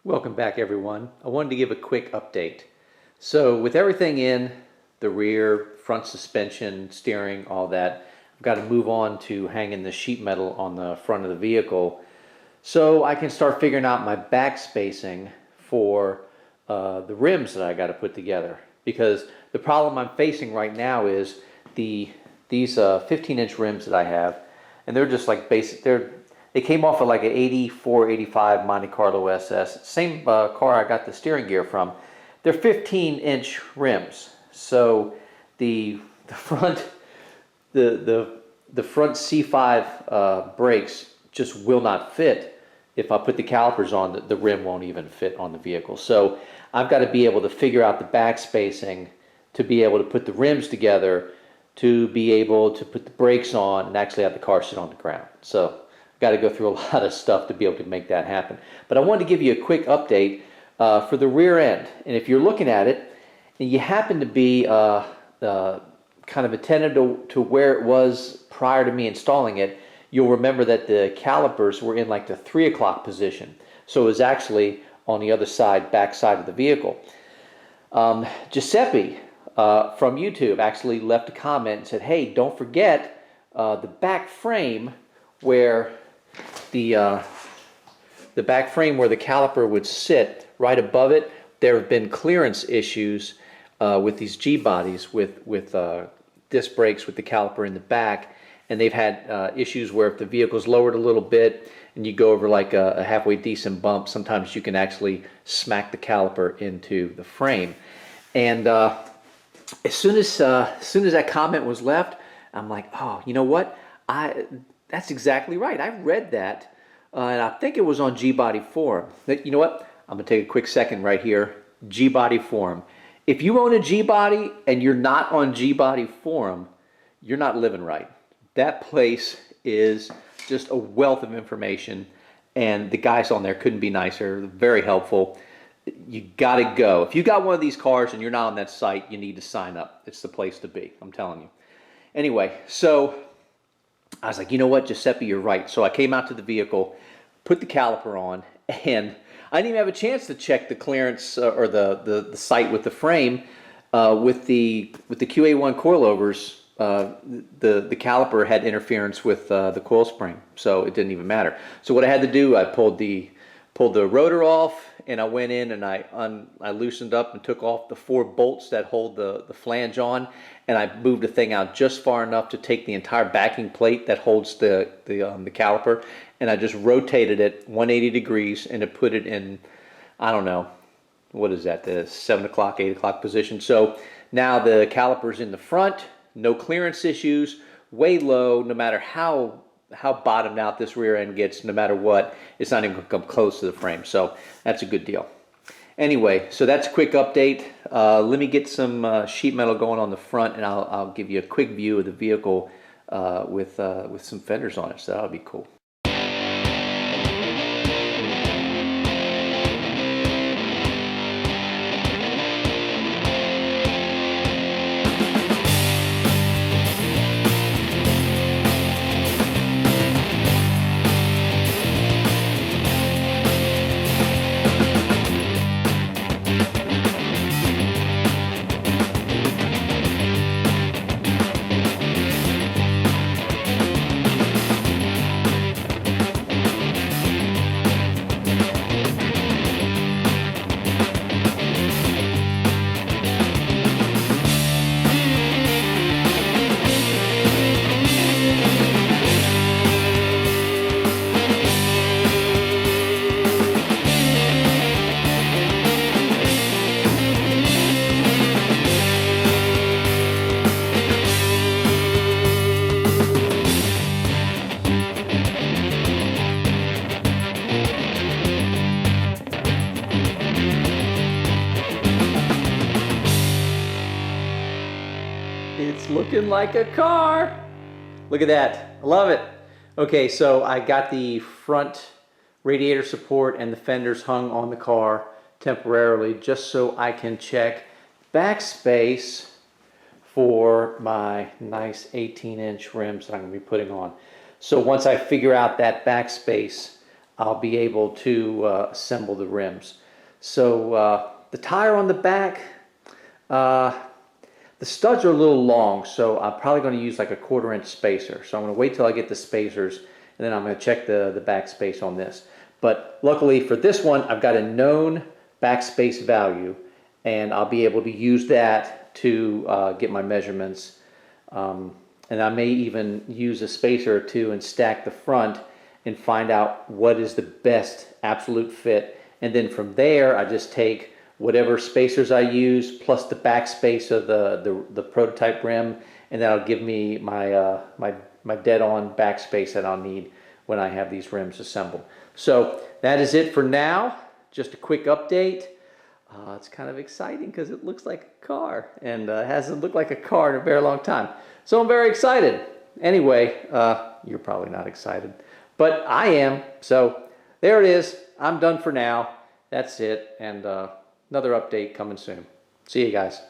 Welcome back, everyone. I wanted to give a quick update. So with everything in the rear, front suspension, steering, all that, I've got to move on to hanging the sheet metal on the front of the vehicle so I can start figuring out my back spacing for the rims that I got to put together. Because the problem I'm facing right now is these 15-inch rims that I have, and they're just like basic. They came off of like an 84, 85 Monte Carlo SS. Same car I got the steering gear from. They're 15-inch rims. So the front the front C5 brakes just will not fit. If I put the calipers on, the rim won't even fit on the vehicle. So I've got to be able to figure out the back spacing to be able to put the rims together, to be able to put the brakes on and actually have the car sit on the ground. So got to go through a lot of stuff to be able to make that happen. But I wanted to give you a quick update for the rear end. And if you're looking at it and you happen to be kind of attentive to where it was prior to me installing it, you'll remember that the calipers were in like the 3 o'clock position. So it was actually on the other side, back side of the vehicle. Giuseppe from YouTube actually left a comment and said, hey, don't forget the back frame where the back frame where the caliper would sit right above it. There have been clearance issues with these G bodies with disc brakes with the caliper in the back, and they've had issues where if the vehicle's lowered a little bit and you go over like a halfway decent bump, sometimes you can actually smack the caliper into the frame. And as soon as that comment was left, I'm like, oh, you know what? That's exactly right. I read that, and I think it was on G-Body Forum. You know what? I'm going to take a quick second right here. G-Body Forum. If you own a G-Body and you're not on G-Body Forum, you're not living right. That place is just a wealth of information, and the guys on there couldn't be nicer. Very helpful. You got to go. If you got one of these cars and you're not on that site, you need to sign up. It's the place to be. I'm telling you. Anyway, so I was like, you know what, Giuseppe, you're right. So I came out to the vehicle, put the caliper on, and I didn't even have a chance to check the clearance or the sight with the frame. With the QA1 coilovers, the caliper had interference with the coil spring, so it didn't even matter. So what I had to do, I pulled the rotor off, and I went in and I loosened up and took off the 4 bolts that hold the flange on, and I moved the thing out just far enough to take the entire backing plate that holds the caliper, and I just rotated it 180 degrees and it put it in, I don't know, what is that, the 7 o'clock, 8 o'clock position. So now the caliper's in the front, no clearance issues, way low, no matter how bottomed out this rear end gets, no matter what, it's not even going to come close to the frame. So that's a good deal. Anyway, so that's a quick update. Let me get some sheet metal going on the front, and I'll give you a quick view of the vehicle with some fenders on it. So that'll be cool. It's looking like a car. Look at that. I love it. Okay, so I got the front radiator support and the fenders hung on the car temporarily just so I can check backspace for my nice 18-inch rims that I'm going to be putting on. So once I figure out that backspace, I'll be able to assemble the rims. So the tire on the back, the studs are a little long, so I'm probably going to use like a 1/4 inch spacer. So I'm going to wait till I get the spacers, and then I'm going to check the back space on this. But luckily for this one, I've got a known backspace value, and I'll be able to use that to get my measurements. And I may even use a spacer or two and stack the front and find out what is the best absolute fit. And then from there, I just take whatever spacers I use plus the backspace of the prototype rim, and that'll give me my my dead-on backspace that I'll need when I have these rims assembled. So that is it for now. Just a quick update. It's kind of exciting because it looks like a car, and hasn't looked like a car in a very long time. So I'm very excited. Anyway, you're probably not excited, but I am. So there it is. I'm done for now. That's it, and another update coming soon. See you guys.